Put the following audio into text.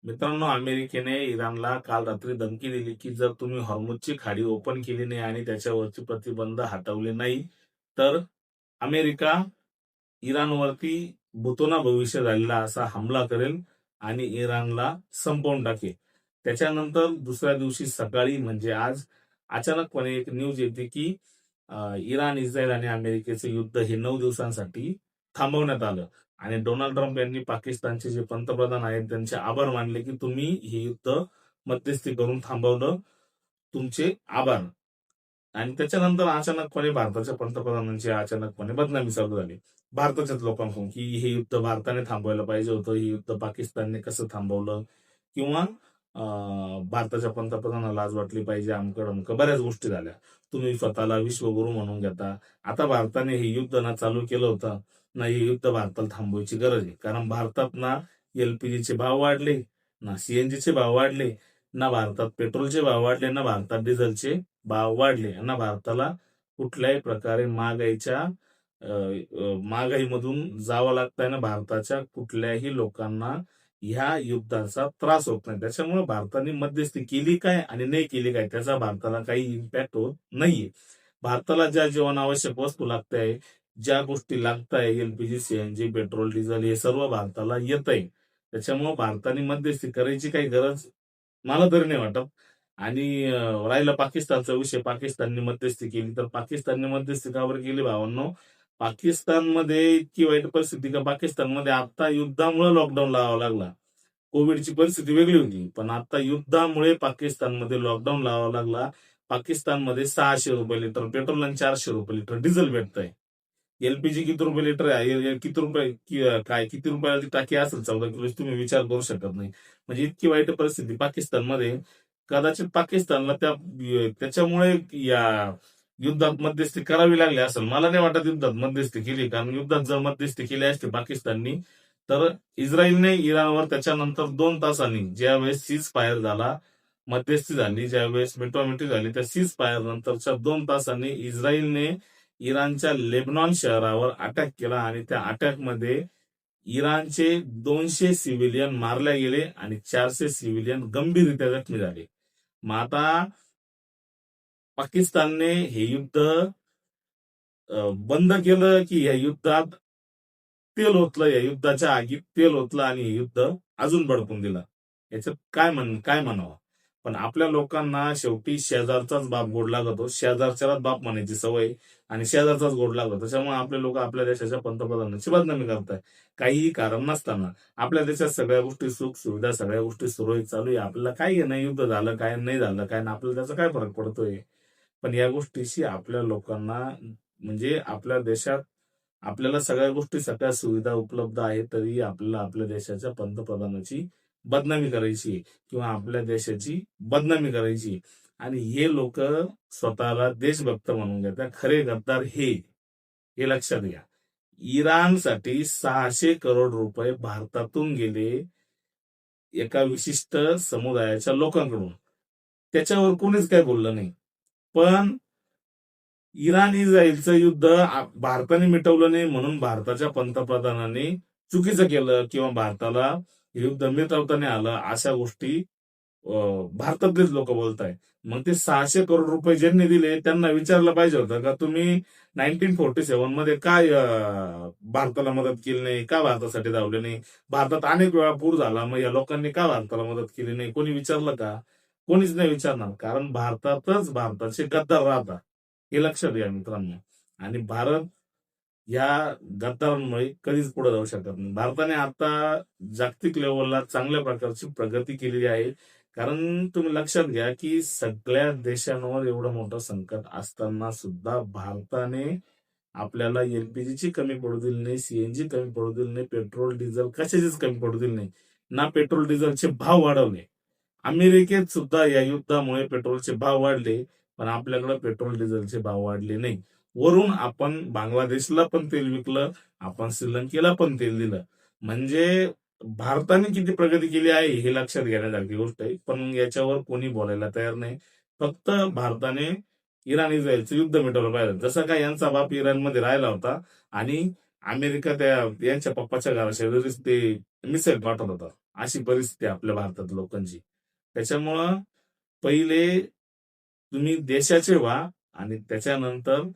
मित्रांनो, अमेरिकेने इराणला काल रात्री धमकी दिली, की जर तुम्ही हॉर्मुझची खाडी ओपन केली नाही आणि त्याच्यावरचे प्रतिबंध हटवले नाही, तर अमेरिका इराणवरती भूतोना भविष्य झालेला असा हमला करेल आणि इराणला संपवून टाकेल. त्याच्यानंतर दुसऱ्या दिवशी सकाळी म्हणजे आज अचानकपणे एक न्यूज येते, की इराण, इस्रायल आणि अमेरिकेचं युद्ध हे 9 दिवसांसाठी थांबवण्यात आलं. आणि डोनाल्ड ट्रम्प यांनी पाकिस्तानचे जे पंतप्रधान आहेत त्यांचे आभार मानले, की तुम्ही हे युद्ध मध्यस्थी करून थांबवलं. तुमचे आभार. आणि त्याच्यानंतर अचानकपणे भारताच्या पंतप्रधानांची अचानकपणे बदनामी चालू झाली. भारताच्याच लोकांकडून, की हे युद्ध भारताने थांबवायला पाहिजे होतं, हे युद्ध पाकिस्तानने कसं थांबवलं, किंवा भारताच्या पंतप्रधानाला लाज वाटली पाहिजे, अमकं डमकं बऱ्याच गोष्टी झाल्या. तुम्ही स्वतःला विश्वगुरू म्हणून घेता. आता भारताने हे युद्ध ना चालू केलं होतं ना, हे युद्ध भारताला थांबवायची गरज आहे. कारण भारतात ना एलपीजीचे भाव वाढले, ना सीएनजीचे भाव वाढले, ना भारतात पेट्रोलचे भाव वाढले, ना भारतात डिझेलचे भाव वाढले, ना भारताला कुठल्याही प्रकारे महागाईमधून जावं लागतंय, ना भारताच्या कुठल्याही लोकांना ह्या युद्धाचा त्रास होत नाही. त्याच्यामुळे भारताने मध्यस्थी केली काय आणि नाही केली काय त्याचा भारताला काही इम्पॅक्ट होत नाहीये. भारताला ज्या जीवनावश्यक वस्तू लागताय, ज्या गोष्टी लागताय, एलपीजी, सीएनजी, पेट्रोल, डिझेल हे सर्व भारताला येत आहे. त्याच्यामुळे भारताने मध्यस्थी करायची काही गरज मला तरी नाही वाटत. आणि राहिला पाकिस्तानचा विषय, पाकिस्तानने मध्यस्थी केली, तर पाकिस्तानने मध्यस्थी का बरं केली भावांनो? पाकिस्तानमध्ये इतकी वाईट परिस्थिती का पाकिस्तानमध्ये आता युद्धामुळे लॉकडाऊन लावावा लागला. कोविडची परिस्थिती वेगळी होती, पण आता युद्धामुळे पाकिस्तानमध्ये लॉकडाऊन लावावा लागला. पाकिस्तानमध्ये ₹600 लिटर पेट्रोल आणि ₹400 लिटर डिझेल भेटतंय. एलपीजी किती रुपये लिटर आहे? किती रुपये किती रुपयाची टाकी असेल 14 किलोची, तुम्ही विचार करू शकत नाही. म्हणजे इतकी वाईट परिस्थिती पाकिस्तानमध्ये. कदाचित पाकिस्तानला त्याच्यामुळे या युद्धात मध्यस्थी करावी लागली असेल. मला नाही वाटत युद्धात मध्यस्थी केली, कारण युद्धात जर मध्यस्थी केली असती पाकिस्ताननी, तर इस्रायलने इराणवर त्याच्यानंतर 2 तासांनी ज्यावेळेस सीज फायर झाला, मध्यस्थी झाली, ज्यावेळेस मिटवामिटी झाली, त्या सीज फायर नंतरच्या 2 तासांनी इस्रायलने इराणच्या लेबनॉन शहरावर अटॅक केला आणि त्या अटॅकमध्ये इराणचे 200 सिव्हिलियन मारले गेले आणि 400 सिव्हिलियन गंभीररित्या जखमी झाले. मग आता पाकिस्तानने हे युद्ध बंद केलं, की या युद्धात तेल ओतलं, या युद्धाच्या आगीत तेल ओतलं आणि हे युद्ध अजून भडकून दिलं. याच्यात काय म्हणावं? पण आपल्या लोकांना शेवटी शेजारचाच बाप गोड लागतो. शेजारच्यालाच बाप म्हणायची सवय आणि शेजारचाच गोड लागतो. त्याच्यामुळे आपले लोक आपल्या देशाच्या पंतप्रधानांची बदनामी करताय काहीही कारण नसताना. आपल्या देशात सगळ्या गोष्टी सुख सुविधा, सगळ्या गोष्टी सुरळीत चालू आहे. आपल्याला काय नाही, युद्ध झालं काय, नाही झालं काय, आपल्याला त्याचा काय फरक पडतोय? पण या गोष्टीशी आपल्या लोकांना, म्हणजे आपल्या देशात आपल्याला सगळ्या गोष्टी, सगळ्या सुविधा उपलब्ध आहेत, तरी आपल्याला आपल्या देशाच्या पंतप्रधानाची बदनामी करायची किंवा आपल्या देशाची बदनामी करायची. आणि हे लोक स्वतःला देशभक्त म्हणून घेतात. खरे गद्दार हे लक्षात घ्या. इराणसाठी 600 करोड रुपये भारतातून गेले एका विशिष्ट समुदायाच्या लोकांकडून. त्याच्यावर कोणीच काय बोललं नाही. पण इराण इस्रायलचं युद्ध भारताने मिटवलं नाही म्हणून भारताच्या पंतप्रधानांनी चुकीचं केलं किंवा भारताला युद्ध मिटवता आलं, अशा गोष्टी भारतातलेच लोक बोलताय. मग ते 600 करोड रुपये ज्यांनी दिले त्यांना विचारलं पाहिजे होतं का तुम्ही 1947 मध्ये काय भारताला मदत केली नाही, का भारतासाठी धावले नाही? भारतात अनेक वेळा पूर झाला, मग या लोकांनी का भारताला मदत केली नाही? कोणी विचारलं का? कोणीच नाही विचारणार, कारण भारतातच भारताचे गद्दार राहतात. हे लक्षात घ्या मित्रांनो. आणि भारत या गद्दारांमुळे कधीच पुढे जाऊ शकत नाही. भारताने आता जागतिक लेवलला चांगल्या प्रकारची प्रगती केलेली आहे. कारण तुम्ही लक्षात घ्या, की सगळ्या देशांवर एवढं मोठं संकट असताना सुद्धा भारताने आपल्याला एलपीजीची कमी पडू दिली नाही, सीएनजी कमी पडू दिली नाही, पेट्रोल डिझेल कशाचीच कमी पडू दिली नाही. ना पेट्रोल डिझेलचे भाव वाढवले. अमेरिकेत सुद्धा या युद्धामुळे पेट्रोलचे भाव वाढले, पण आपल्याकडे पेट्रोल डिझेलचे भाव वाढले नाही. वरून आपण बांगलादेशला पण तेल विकलं, आपण श्रीलंकेला पण तेल दिलं. म्हणजे भारताने किती प्रगती केली आहे हे लक्षात घेण्यासारखी गोष्ट आहे. पण याच्यावर कोणी बोलायला तयार नाही. फक्त भारताने इराण इस्रायलचं युद्ध मिटवलं पाहिजे. जसं काय यांचा बाप इराणमध्ये राहिला होता आणि अमेरिका यांच्या पप्पाच्या घराशेजारीच ते मिसाईल पाठवत होता. अशी परिस्थिती आहे आपल्या भारतात लोकांची. त्याच्यामुळं पहिले तुम्ही देशाचे व्हा आणि त्याच्यानंतर